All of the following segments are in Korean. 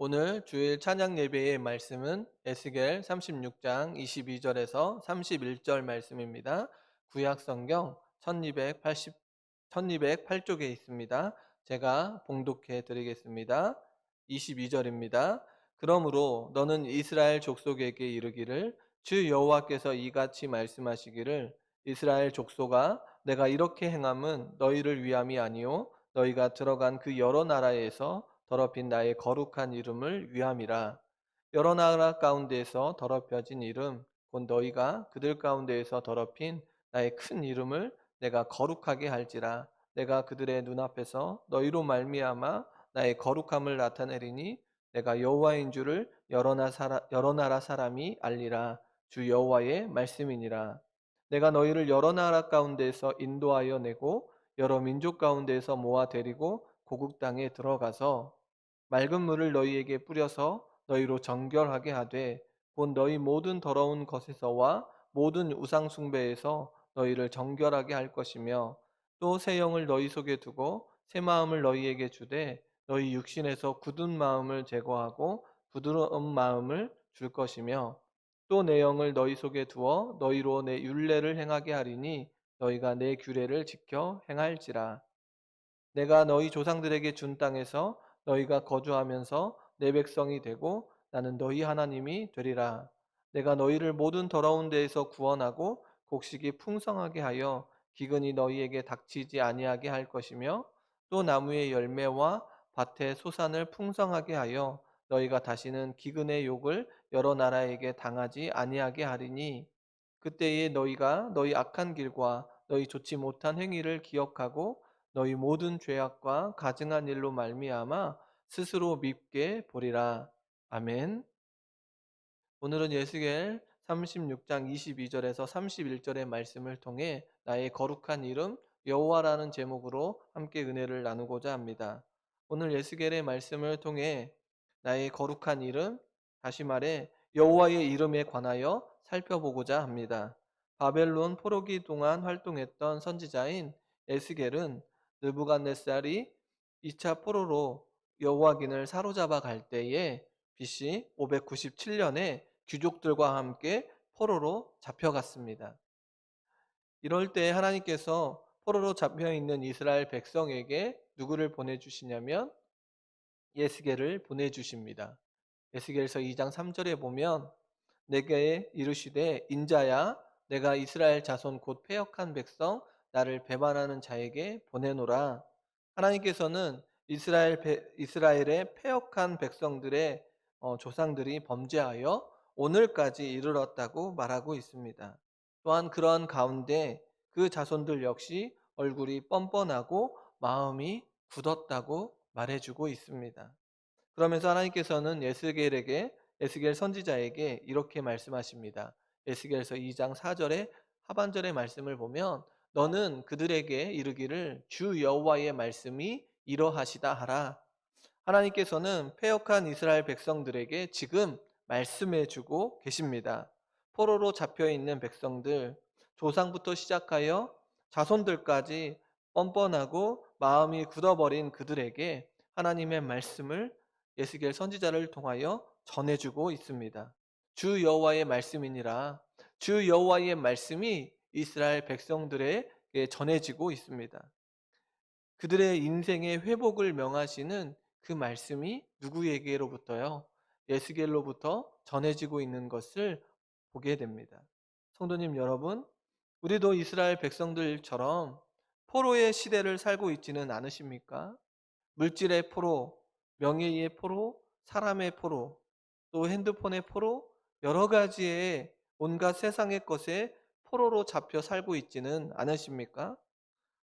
오늘 주일 찬양 예배의 말씀은 에스겔 36장 22절에서 31절 말씀입니다. 구약 성경 1208쪽에 있습니다. 제가 봉독해 드리겠습니다. 22절입니다. 그러므로 너는 이스라엘 족속에게 이르기를 주 여호와께서 이같이 말씀하시기를 이스라엘 족속아 내가 이렇게 행함은 너희를 위함이 아니요 너희가 들어간 그 여러 나라에서 더럽힌 나의 거룩한 이름을 위함이라. 여러 나라 가운데에서 더럽혀진 이름 곧 너희가 그들 가운데에서 더럽힌 나의 큰 이름을 내가 거룩하게 할지라. 내가 그들의 눈앞에서 너희로 말미암아 나의 거룩함을 나타내리니 내가 여호와인 줄을 여러 나라 사람이 알리라. 주 여호와의 말씀이니라. 내가 너희를 여러 나라 가운데에서 인도하여 내고 여러 민족 가운데에서 모아 데리고 고국 땅에 들어가서 맑은 물을 너희에게 뿌려서 너희로 정결하게 하되 곧 너희 모든 더러운 것에서와 모든 우상 숭배에서 너희를 정결하게 할 것이며 또 새 영을 너희 속에 두고 새 마음을 너희에게 주되 너희 육신에서 굳은 마음을 제거하고 부드러운 마음을 줄 것이며 또 내 영을 너희 속에 두어 너희로 내 율례를 행하게 하리니 너희가 내 규례를 지켜 행할지라. 내가 너희 조상들에게 준 땅에서 너희가 거주하면서 내 백성이 되고 나는 너희 하나님이 되리라. 내가 너희를 모든 더러운 데에서 구원하고 곡식이 풍성하게 하여 기근이 너희에게 닥치지 아니하게 할 것이며 또 나무의 열매와 밭의 소산을 풍성하게 하여 너희가 다시는 기근의 욕을 여러 나라에게 당하지 아니하게 하리니 그때에 너희가 너희 악한 길과 너희 좋지 못한 행위를 기억하고 너희 모든 죄악과 가증한 일로 말미암아 스스로 밉게 보리라. 아멘. 오늘은 예수겔 36장 22절에서 31절의 말씀을 통해 나의 거룩한 이름 여호와라는 제목으로 함께 은혜를 나누고자 합니다. 오늘 예수겔의 말씀을 통해 나의 거룩한 이름, 다시 말해 여호와의 이름에 관하여 살펴보고자 합니다. 바벨론 포로기 동안 활동했던 선지자인 에스겔은 느부갓네살이 2차 포로로 여호와긴을 사로잡아 갈 때에 BC 597년에 귀족들과 함께 포로로 잡혀갔습니다. 이럴 때 하나님께서 포로로 잡혀 있는 이스라엘 백성에게 누구를 보내주시냐면 예스겔을 보내주십니다. 예스겔서 2장 3절에 보면 내게 이르시되 인자야 내가 이스라엘 자손 곧 패역한 백성 나를 배반하는 자에게 보내노라. 하나님께서는 이스라엘의 패역한 백성들의 조상들이 범죄하여 오늘까지 이르렀다고 말하고 있습니다. 또한 그러한 가운데 그 자손들 역시 얼굴이 뻔뻔하고 마음이 굳었다고 말해주고 있습니다. 그러면서 하나님께서는 에스겔 선지자에게 이렇게 말씀하십니다. 에스겔서 2장 4절의 하반절의 말씀을 보면 너는 그들에게 이르기를 주 여호와의 말씀이 이러하시다 하라. 하나님께서는 패역한 이스라엘 백성들에게 지금 말씀해 주고 계십니다. 포로로 잡혀 있는 백성들, 조상부터 시작하여 자손들까지 뻔뻔하고 마음이 굳어버린 그들에게 하나님의 말씀을 예스겔 선지자를 통하여 전해주고 있습니다. 주 여호와의 말씀이니라. 주 여호와의 말씀이 이스라엘 백성들에게 전해지고 있습니다. 그들의 인생의 회복을 명하시는 그 말씀이 누구에게로부터요? 예스겔로부터 전해지고 있는 것을 보게 됩니다. 성도님 여러분, 우리도 이스라엘 백성들처럼 포로의 시대를 살고 있지는 않으십니까? 물질의 포로, 명예의 포로, 사람의 포로, 또 핸드폰의 포로, 여러 가지의 온갖 세상의 것에 포로로 잡혀 살고 있지는 않으십니까?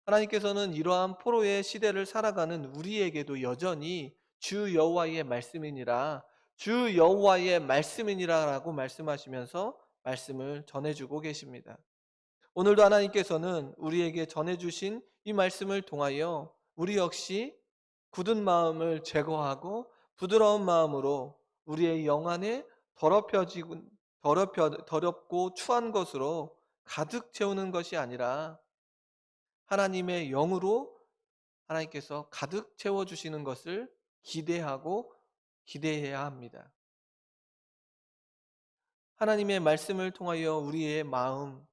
하나님께서는 이러한 포로의 시대를 살아가는 우리에게도 여전히 주 여호와의 말씀이니라, 주 여호와의 말씀이니라라고 말씀하시면서 말씀을 전해주고 계십니다. 오늘도 하나님께서는 우리에게 전해주신 이 말씀을 통하여 우리 역시 굳은 마음을 제거하고 부드러운 마음으로 우리의 영 안에 더럽고 추한 것으로 가득 채우는 것이 아니라 하나님의 영으로 하나님께서 가득 채워주시는 것을 기대하고 기대해야 합니다. 하나님의 말씀을 통하여 우리의 마음,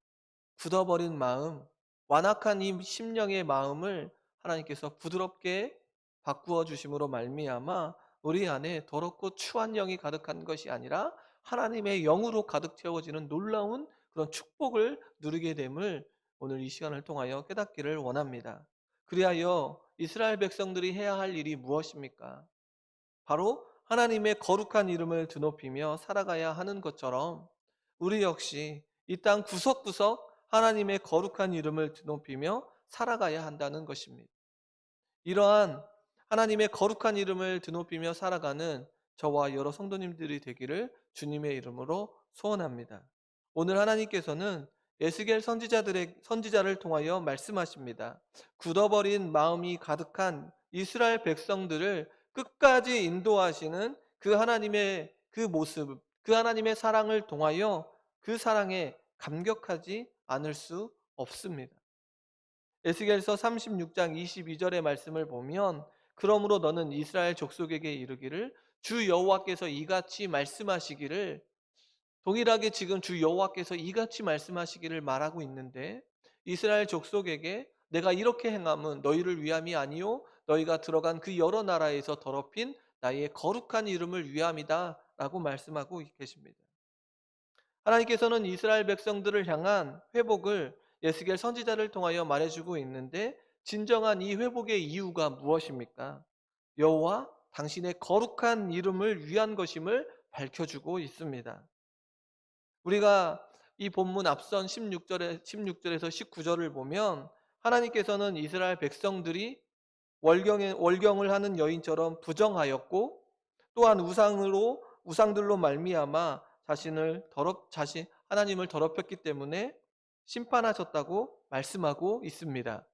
굳어버린 마음, 완악한 이 심령의 마음을 하나님께서 부드럽게 바꾸어 주심으로 말미암아 우리 안에 더럽고 추한 영이 가득한 것이 아니라 하나님의 영으로 가득 채워지는 놀라운 그런 축복을 누리게 됨을 오늘 이 시간을 통하여 깨닫기를 원합니다. 그리하여 이스라엘 백성들이 해야 할 일이 무엇입니까? 바로 하나님의 거룩한 이름을 드높이며 살아가야 하는 것처럼 우리 역시 이 땅 구석구석 하나님의 거룩한 이름을 드높이며 살아가야 한다는 것입니다. 이러한 하나님의 거룩한 이름을 드높이며 살아가는 저와 여러 성도님들이 되기를 주님의 이름으로 소원합니다. 오늘 하나님께서는 에스겔 선지자를 통하여 말씀하십니다. 굳어버린 마음이 가득한 이스라엘 백성들을 끝까지 인도하시는 그 하나님의 그 모습, 그 하나님의 사랑을 통하여 그 사랑에 감격하지 않을 수 없습니다. 에스겔서 36장 22절의 말씀을 보면 그러므로 너는 이스라엘 족속에게 이르기를 주 여호와께서 이같이 말씀하시기를, 동일하게 지금 주 여호와께서 이같이 말씀하시기를 말하고 있는데, 이스라엘 족속에게 내가 이렇게 행함은 너희를 위함이 아니요 너희가 들어간 그 여러 나라에서 더럽힌 나의 거룩한 이름을 위함이다 라고 말씀하고 계십니다. 하나님께서는 이스라엘 백성들을 향한 회복을 예스겔 선지자를 통하여 말해주고 있는데, 진정한 이 회복의 이유가 무엇입니까? 여호와 당신의 거룩한 이름을 위한 것임을 밝혀주고 있습니다. 우리가 이 본문 앞선 16절에서 19절을 보면 하나님께서는 이스라엘 백성들이 월경을 하는 여인처럼 부정하였고, 또한 우상들로 말미암아 하나님을 더럽혔기 때문에 심판하셨다고 말씀하고 있습니다.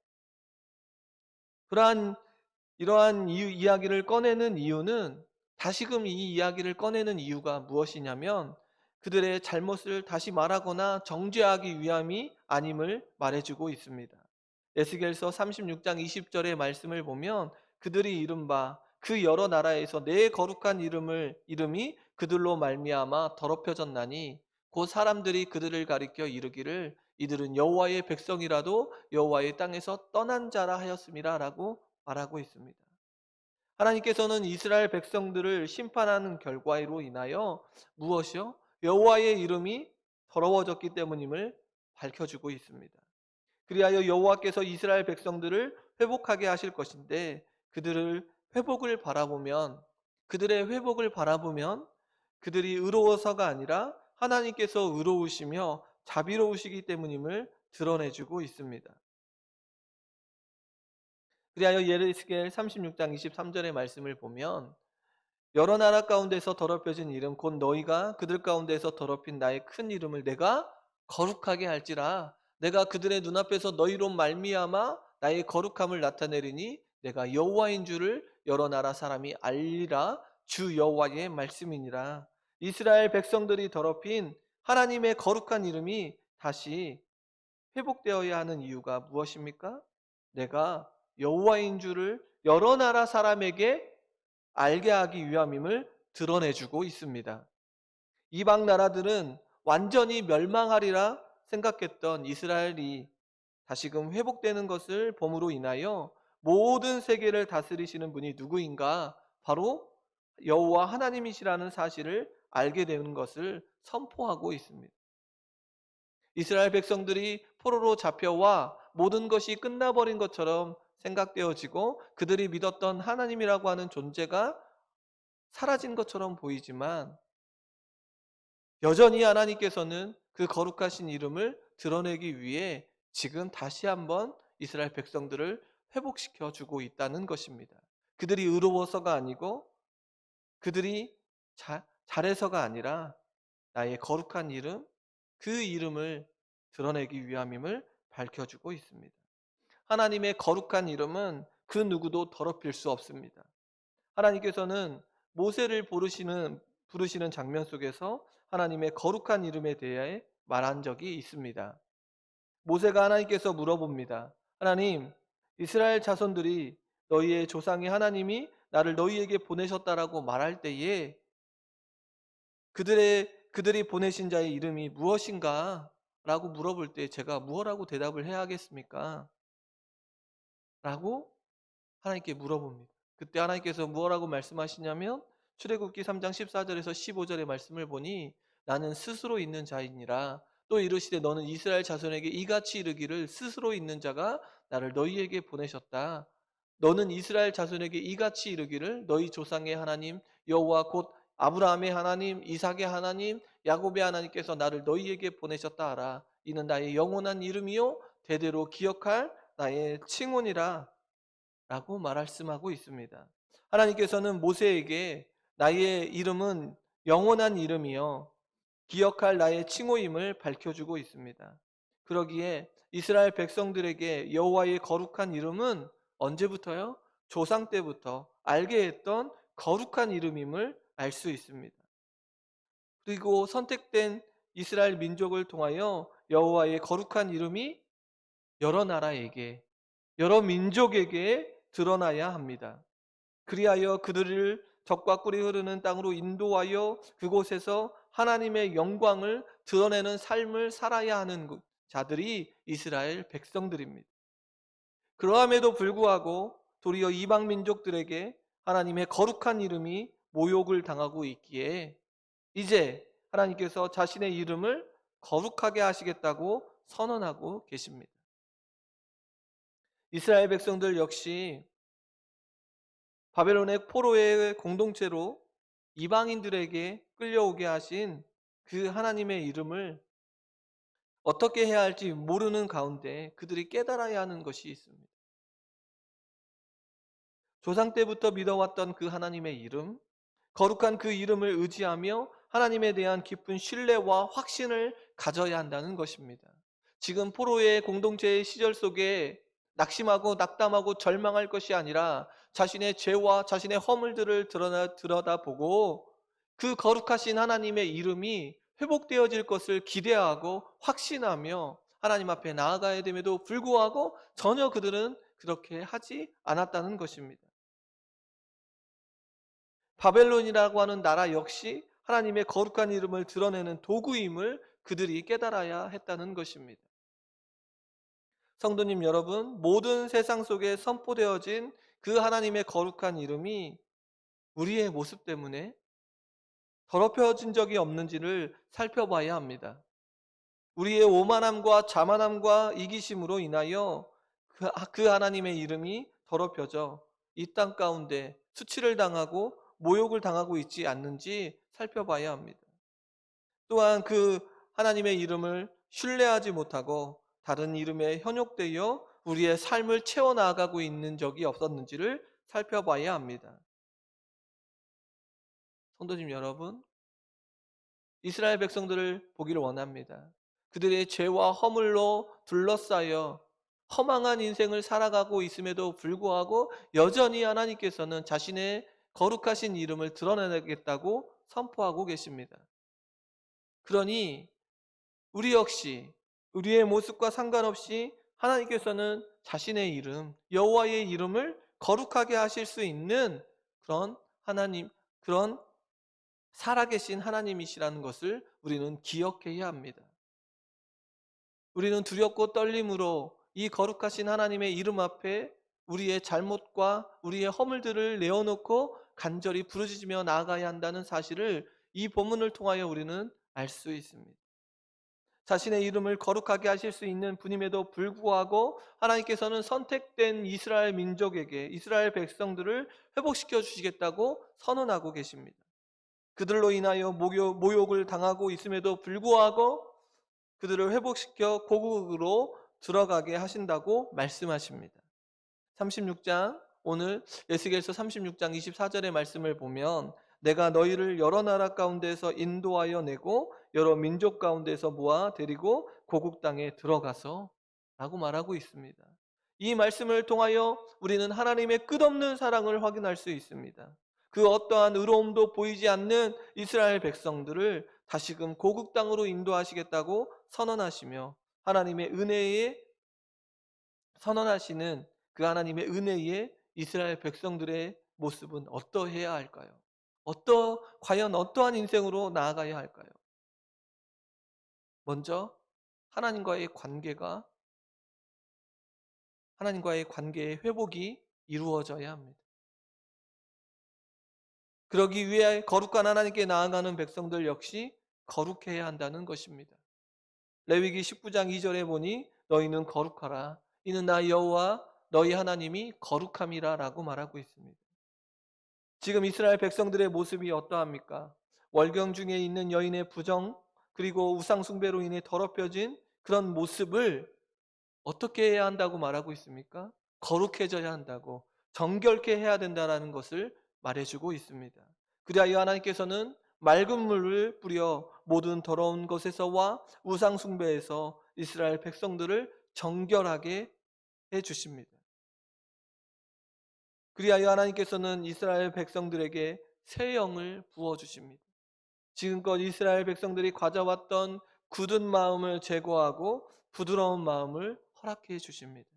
이러한 이야기를 꺼내는 이유는, 다시금 이 이야기를 꺼내는 이유가 무엇이냐면 그들의 잘못을 다시 말하거나 정죄하기 위함이 아님을 말해주고 있습니다. 에스겔서 36장 20절의 말씀을 보면 그들이 이른바 그 여러 나라에서 내 거룩한 이름이 그들로 말미암아 더럽혀졌나니 곧 사람들이 그들을 가리켜 이르기를 이들은 여호와의 백성이라도 여호와의 땅에서 떠난 자라 하였음이라라고 말하고 있습니다. 하나님께서는 이스라엘 백성들을 심판하는 결과로 인하여 무엇이요? 여호와의 이름이 더러워졌기 때문임을 밝혀주고 있습니다. 그리하여 여호와께서 이스라엘 백성들을 회복하게 하실 것인데, 그들의 회복을 바라보면 그들이 의로워서가 아니라 하나님께서 의로우시며 자비로우시기 때문임을 드러내주고 있습니다. 그리하여 예레스겔 36장 23절의 말씀을 보면 여러 나라 가운데서 더럽혀진 이름 곧 너희가 그들 가운데서 더럽힌 나의 큰 이름을 내가 거룩하게 할지라. 내가 그들의 눈앞에서 너희로 말미암아 나의 거룩함을 나타내리니 내가 여호와인 줄을 여러 나라 사람이 알리라. 주 여호와의 말씀이니라. 이스라엘 백성들이 더럽힌 하나님의 거룩한 이름이 다시 회복되어야 하는 이유가 무엇입니까? 내가 여호와인 줄을 여러 나라 사람에게 알게 하기 위함임을 드러내주고 있습니다. 이방 나라들은 완전히 멸망하리라 생각했던 이스라엘이 다시금 회복되는 것을 봄으로 인하여 모든 세계를 다스리시는 분이 누구인가? 바로 여호와 하나님이시라는 사실을 알게 되는 것을 선포하고 있습니다. 이스라엘 백성들이 포로로 잡혀와 모든 것이 끝나버린 것처럼 생각되어지고 그들이 믿었던 하나님이라고 하는 존재가 사라진 것처럼 보이지만, 여전히 하나님께서는 그 거룩하신 이름을 드러내기 위해 지금 다시 한번 이스라엘 백성들을 회복시켜 주고 있다는 것입니다. 그들이 의로워서가 아니고 그들이 잘해서가 아니라 나의 거룩한 이름, 그 이름을 드러내기 위함임을 밝혀주고 있습니다. 하나님의 거룩한 이름은 그 누구도 더럽힐 수 없습니다. 하나님께서는 모세를 부르시는 장면 속에서 하나님의 거룩한 이름에 대해 말한 적이 있습니다. 모세가 하나님께서 물어봅니다. 하나님, 이스라엘 자손들이 너희의 조상의 하나님이 나를 너희에게 보내셨다라고 말할 때에 그들이 보내신 자의 이름이 무엇인가? 라고 물어볼 때 제가 무엇라고 대답을 해야 하겠습니까? 라고 하나님께 물어봅니다. 그때 하나님께서 무엇라고 말씀하시냐면 출애굽기 3장 14절에서 15절의 말씀을 보니 나는 스스로 있는 자이니라. 또 이르시되 너는 이스라엘 자손에게 이같이 이르기를 스스로 있는 자가 나를 너희에게 보내셨다. 너는 이스라엘 자손에게 이같이 이르기를 너희 조상의 하나님 여호와 곧 아브라함의 하나님 이삭의 하나님 야곱의 하나님께서 나를 너희에게 보내셨다 하라. 이는 나의 영원한 이름이요 대대로 기억할 나의 칭혼이라. 라고 말씀하고 있습니다. 하나님께서는 모세에게 나의 이름은 영원한 이름이요 기억할 나의 칭호임을 밝혀주고 있습니다. 그러기에 이스라엘 백성들에게 여호와의 거룩한 이름은 언제부터요? 조상 때부터 알게 했던 거룩한 이름임을 알 수 있습니다. 그리고 선택된 이스라엘 민족을 통하여 여호와의 거룩한 이름이 여러 나라에게 여러 민족에게 드러나야 합니다. 그리하여 그들을 적과 꿀이 흐르는 땅으로 인도하여 그곳에서 하나님의 영광을 드러내는 삶을 살아야 하는 자들이 이스라엘 백성들입니다. 그러함에도 불구하고 도리어 이방 민족들에게 하나님의 거룩한 이름이 모욕을 당하고 있기에 이제 하나님께서 자신의 이름을 거룩하게 하시겠다고 선언하고 계십니다. 이스라엘 백성들 역시 바벨론의 포로의 공동체로 이방인들에게 끌려오게 하신 그 하나님의 이름을 어떻게 해야 할지 모르는 가운데 그들이 깨달아야 하는 것이 있습니다. 조상 때부터 믿어왔던 그 하나님의 이름, 거룩한 그 이름을 의지하며 하나님에 대한 깊은 신뢰와 확신을 가져야 한다는 것입니다. 지금 포로의 공동체의 시절 속에 낙심하고 낙담하고 절망할 것이 아니라 자신의 죄와 자신의 허물들을 들여다보고 그 거룩하신 하나님의 이름이 회복되어질 것을 기대하고 확신하며 하나님 앞에 나아가야 됨에도 불구하고 전혀 그들은 그렇게 하지 않았다는 것입니다. 바벨론이라고 하는 나라 역시 하나님의 거룩한 이름을 드러내는 도구임을 그들이 깨달아야 했다는 것입니다. 성도님 여러분, 모든 세상 속에 선포되어진 그 하나님의 거룩한 이름이 우리의 모습 때문에 더럽혀진 적이 없는지를 살펴봐야 합니다. 우리의 오만함과 자만함과 이기심으로 인하여 그 하나님의 이름이 더럽혀져 이 땅 가운데 수치를 당하고 모욕을 당하고 있지 않는지 살펴봐야 합니다. 또한 그 하나님의 이름을 신뢰하지 못하고 다른 이름에 현혹되어 우리의 삶을 채워나가고 있는 적이 없었는지를 살펴봐야 합니다. 성도님 여러분, 이스라엘 백성들을 보기를 원합니다. 그들의 죄와 허물로 둘러싸여 허망한 인생을 살아가고 있음에도 불구하고 여전히 하나님께서는 자신의 거룩하신 이름을 드러내겠다고 선포하고 계십니다. 그러니 우리 역시 우리의 모습과 상관없이 하나님께서는 자신의 이름, 여호와의 이름을 거룩하게 하실 수 있는 그런 하나님, 그런 살아계신 하나님이시라는 것을 우리는 기억해야 합니다. 우리는 두렵고 떨림으로 이 거룩하신 하나님의 이름 앞에 우리의 잘못과 우리의 허물들을 내어놓고 간절히 부르짖으며 나아가야 한다는 사실을 이 본문을 통하여 우리는 알 수 있습니다. 자신의 이름을 거룩하게 하실 수 있는 분임에도 불구하고 하나님께서는 선택된 이스라엘 민족에게 이스라엘 백성들을 회복시켜 주시겠다고 선언하고 계십니다. 그들로 인하여 모욕을 당하고 있음에도 불구하고 그들을 회복시켜 고국으로 들어가게 하신다고 말씀하십니다. 36장 오늘 에스겔서 36장 24절의 말씀을 보면 내가 너희를 여러 나라 가운데서 인도하여 내고 여러 민족 가운데서 모아 데리고 고국 땅에 들어가서 라고 말하고 있습니다. 이 말씀을 통하여 우리는 하나님의 끝없는 사랑을 확인할 수 있습니다. 그 어떠한 의로움도 보이지 않는 이스라엘 백성들을 다시금 고국 땅으로 인도하시겠다고 선언하시며 하나님의 은혜에 선언하시는 그 하나님의 은혜에 이스라엘 백성들의 모습은 어떠해야 할까요? 과연 어떠한 인생으로 나아가야 할까요? 먼저 하나님과의 관계의 회복이 이루어져야 합니다. 그러기 위해 거룩한 하나님께 나아가는 백성들 역시 거룩해야 한다는 것입니다. 레위기 19장 2절에 보니 너희는 거룩하라. 이는 나 여호와 너희 하나님이 거룩함이라라고 말하고 있습니다. 지금 이스라엘 백성들의 모습이 어떠합니까? 월경 중에 있는 여인의 부정 그리고 우상 숭배로 인해 더럽혀진 그런 모습을 어떻게 해야 한다고 말하고 있습니까? 거룩해져야 한다고, 정결케 해야 된다는 것을 말해주고 있습니다. 그리하여 하나님께서는 맑은 물을 뿌려 모든 더러운 것에서와 우상 숭배에서 이스라엘 백성들을 정결하게 해 주십니다. 그리하여 하나님께서는 이스라엘 백성들에게 새 영을 부어 주십니다. 지금껏 이스라엘 백성들이 가져왔던 굳은 마음을 제거하고 부드러운 마음을 허락해 주십니다.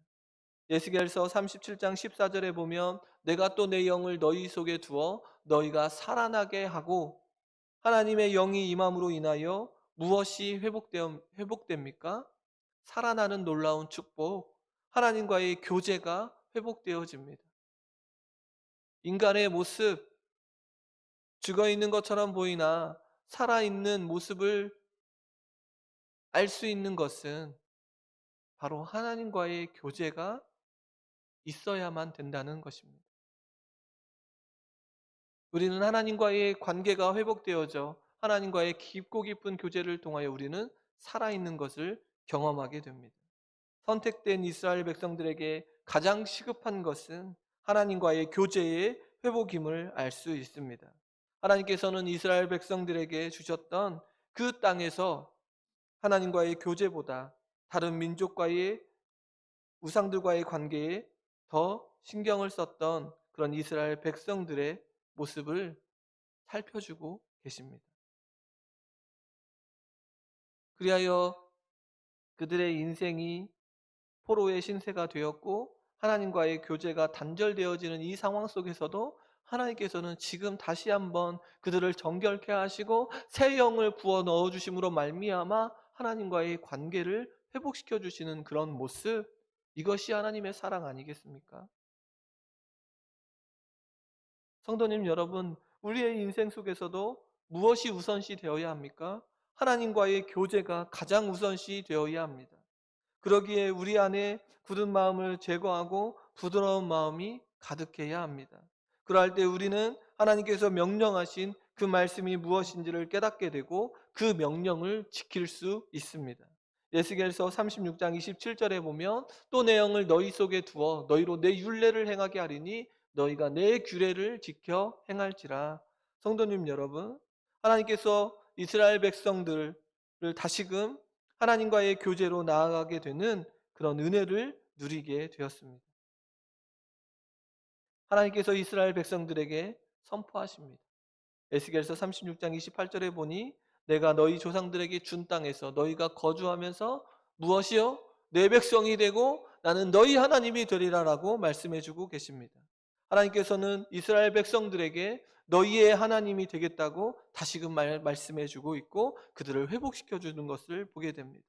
예스겔서 37장 14절에 보면 내가 또 내 영을 너희 속에 두어 너희가 살아나게 하고 하나님의 영이 임함으로 인하여 무엇이 회복됩니까? 살아나는 놀라운 축복, 하나님과의 교제가 회복되어집니다. 인간의 모습, 죽어 있는 것처럼 보이나 살아있는 모습을 알 수 있는 것은 바로 하나님과의 교제가 있어야만 된다는 것입니다. 우리는 하나님과의 관계가 회복되어져 하나님과의 깊고 깊은 교제를 통하여 우리는 살아있는 것을 경험하게 됩니다. 선택된 이스라엘 백성들에게 가장 시급한 것은 하나님과의 교제의 회복임을 알 수 있습니다. 하나님께서는 이스라엘 백성들에게 주셨던 그 땅에서 하나님과의 교제보다 다른 민족과의 우상들과의 관계에 더 신경을 썼던 그런 이스라엘 백성들의 모습을 살펴주고 계십니다. 그리하여 그들의 인생이 포로의 신세가 되었고 하나님과의 교제가 단절되어지는 이 상황 속에서도 하나님께서는 지금 다시 한번 그들을 정결케 하시고 새 영을 부어 넣어 주심으로 말미암아 하나님과의 관계를 회복시켜 주시는 그런 모습, 이것이 하나님의 사랑 아니겠습니까? 성도님 여러분, 우리의 인생 속에서도 무엇이 우선시 되어야 합니까? 하나님과의 교제가 가장 우선시 되어야 합니다. 그러기에 우리 안에 굳은 마음을 제거하고 부드러운 마음이 가득해야 합니다. 그러할 때 우리는 하나님께서 명령하신 그 말씀이 무엇인지를 깨닫게 되고 그 명령을 지킬 수 있습니다. 예스겔서 36장 27절에 보면 또 내 영을 너희 속에 두어 너희로 내 율례를 행하게 하리니 너희가 내 규례를 지켜 행할지라. 성도님 여러분, 하나님께서 이스라엘 백성들을 다시금 하나님과의 교제로 나아가게 되는 그런 은혜를 누리게 되었습니다. 하나님께서 이스라엘 백성들에게 선포하십니다. 에스겔서 36장 28절에 보니 내가 너희 조상들에게 준 땅에서 너희가 거주하면서 무엇이요? 내 백성이 되고 나는 너희 하나님이 되리라라고 말씀해 주고 계십니다. 하나님께서는 이스라엘 백성들에게 너희의 하나님이 되겠다고 다시금 말씀해 주고 있고 그들을 회복시켜 주는 것을 보게 됩니다.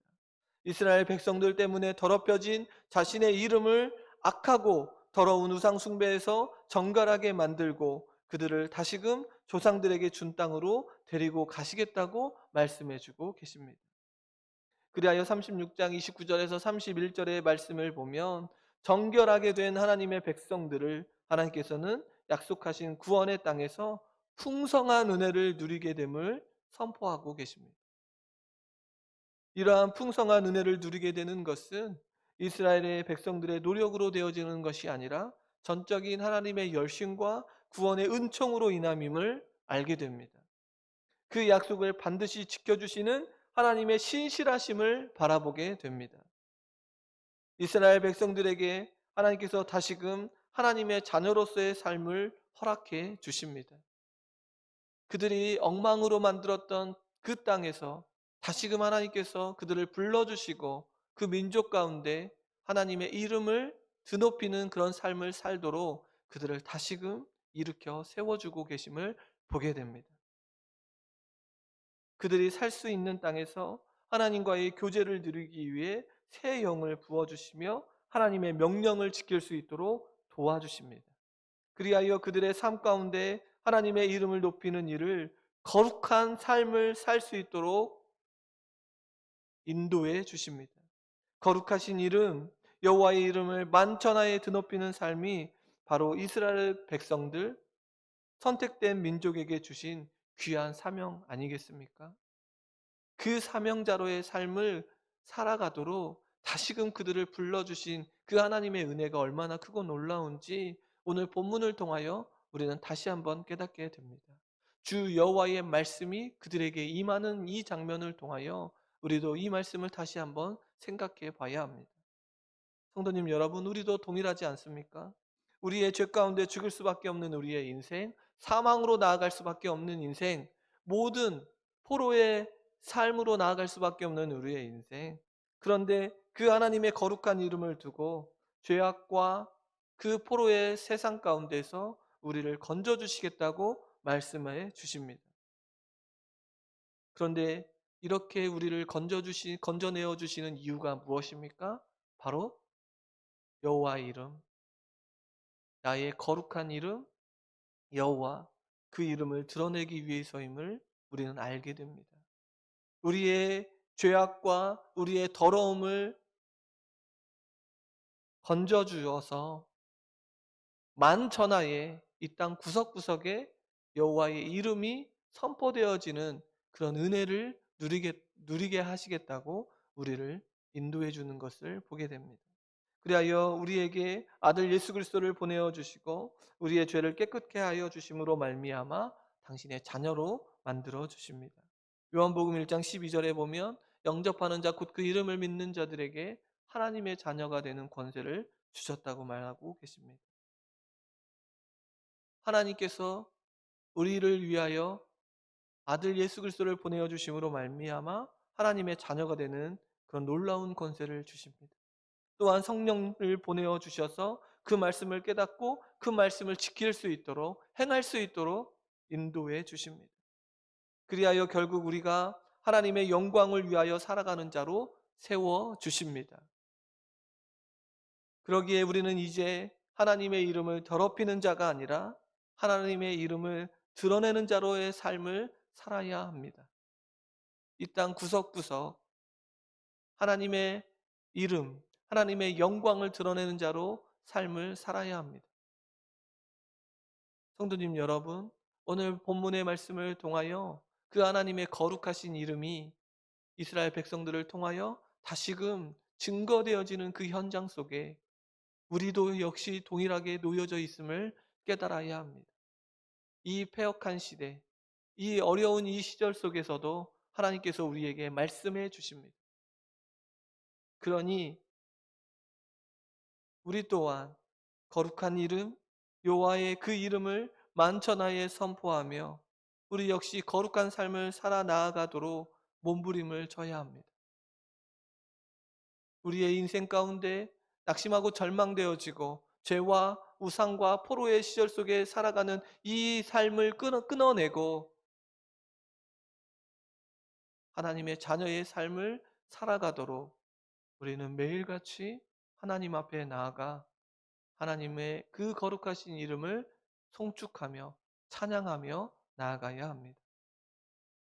이스라엘 백성들 때문에 더럽혀진 자신의 이름을 악하고 더러운 우상 숭배에서 정결하게 만들고 그들을 다시금 조상들에게 준 땅으로 데리고 가시겠다고 말씀해 주고 계십니다. 그리하여 36장 29절에서 31절의 말씀을 보면 정결하게 된 하나님의 백성들을 하나님께서는 약속하신 구원의 땅에서 풍성한 은혜를 누리게 됨을 선포하고 계십니다. 이러한 풍성한 은혜를 누리게 되는 것은 이스라엘의 백성들의 노력으로 되어지는 것이 아니라 전적인 하나님의 열심과 구원의 은총으로 인함임을 알게 됩니다. 그 약속을 반드시 지켜주시는 하나님의 신실하심을 바라보게 됩니다. 이스라엘 백성들에게 하나님께서 다시금 하나님의 자녀로서의 삶을 허락해 주십니다. 그들이 엉망으로 만들었던 그 땅에서 다시금 하나님께서 그들을 불러주시고 그 민족 가운데 하나님의 이름을 드높이는 그런 삶을 살도록 그들을 다시금 일으켜 세워주고 계심을 보게 됩니다. 그들이 살 수 있는 땅에서 하나님과의 교제를 누리기 위해 새 영을 부어주시며 하나님의 명령을 지킬 수 있도록 도와주십니다. 그리하여 그들의 삶 가운데 하나님의 이름을 높이는 일을 거룩한 삶을 살 수 있도록 인도해 주십니다. 거룩하신 이름, 여호와의 이름을 만천하에 드높이는 삶이 바로 이스라엘 백성들, 선택된 민족에게 주신 귀한 사명 아니겠습니까? 그 사명자로의 삶을 살아가도록 다시금 그들을 불러주신 그 하나님의 은혜가 얼마나 크고 놀라운지 오늘 본문을 통하여 우리는 다시 한번 깨닫게 됩니다. 주 여호와의 말씀이 그들에게 임하는 이 장면을 통하여 우리도 이 말씀을 다시 한번 생각해 봐야 합니다. 성도님 여러분, 우리도 동일하지 않습니까? 우리의 죄 가운데 죽을 수밖에 없는 우리의 인생, 사망으로 나아갈 수밖에 없는 인생, 모든 포로의 삶으로 나아갈 수밖에 없는 우리의 인생. 그런데 그 하나님의 거룩한 이름을 두고 죄악과 그 포로의 세상 가운데서 우리를 건져 주시겠다고 말씀해 주십니다. 그런데 이렇게 우리를 건져내어 주시는 이유가 무엇입니까? 바로 여호와의 이름, 나의 거룩한 이름 여호와, 그 이름을 드러내기 위해서임을 우리는 알게 됩니다. 우리의 죄악과 우리의 더러움을 건져 주어서 만천하에 이 땅 구석구석에 여호와의 이름이 선포되어지는 그런 은혜를 누리게 하시겠다고 우리를 인도해 주는 것을 보게 됩니다. 그리하여 우리에게 아들 예수 그리스도를 보내어 주시고 우리의 죄를 깨끗게 하여 주심으로 말미암아 당신의 자녀로 만들어 주십니다. 요한복음 1장 12절에 보면 영접하는 자 곧 그 이름을 믿는 자들에게 하나님의 자녀가 되는 권세를 주셨다고 말하고 계십니다. 하나님께서 우리를 위하여 아들 예수 그리스도를 보내어 주심으로 말미암아 하나님의 자녀가 되는 그런 놀라운 권세를 주십니다. 또한 성령을 보내어 주셔서 그 말씀을 깨닫고 그 말씀을 지킬 수 있도록 행할 수 있도록 인도해 주십니다. 그리하여 결국 우리가 하나님의 영광을 위하여 살아가는 자로 세워 주십니다. 그러기에 우리는 이제 하나님의 이름을 더럽히는 자가 아니라 하나님의 이름을 드러내는 자로의 삶을 살아야 합니다. 이 땅 구석구석 하나님의 이름, 하나님의 영광을 드러내는 자로 삶을 살아야 합니다. 성도님 여러분, 오늘 본문의 말씀을 통하여 그 하나님의 거룩하신 이름이 이스라엘 백성들을 통하여 다시금 증거되어지는 그 현장 속에 우리도 역시 동일하게 놓여져 있음을 깨달아야 합니다. 이 패역한 시대, 이 어려운 이 시절 속에서도 하나님께서 우리에게 말씀해 주십니다. 그러니 우리 또한 거룩한 이름 여호와의 그 이름을 만천하에 선포하며 우리 역시 거룩한 삶을 살아 나아가도록 몸부림을 져야 합니다. 우리의 인생 가운데 낙심하고 절망되어지고 죄와 우상과 포로의 시절 속에 살아가는 이 삶을 끊어내고 하나님의 자녀의 삶을 살아가도록 우리는 매일같이 하나님 앞에 나아가 하나님의 그 거룩하신 이름을 송축하며 찬양하며 나아가야 합니다.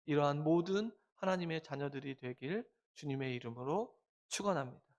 이러한 모든 하나님의 자녀들이 되길 주님의 이름으로 축원합니다.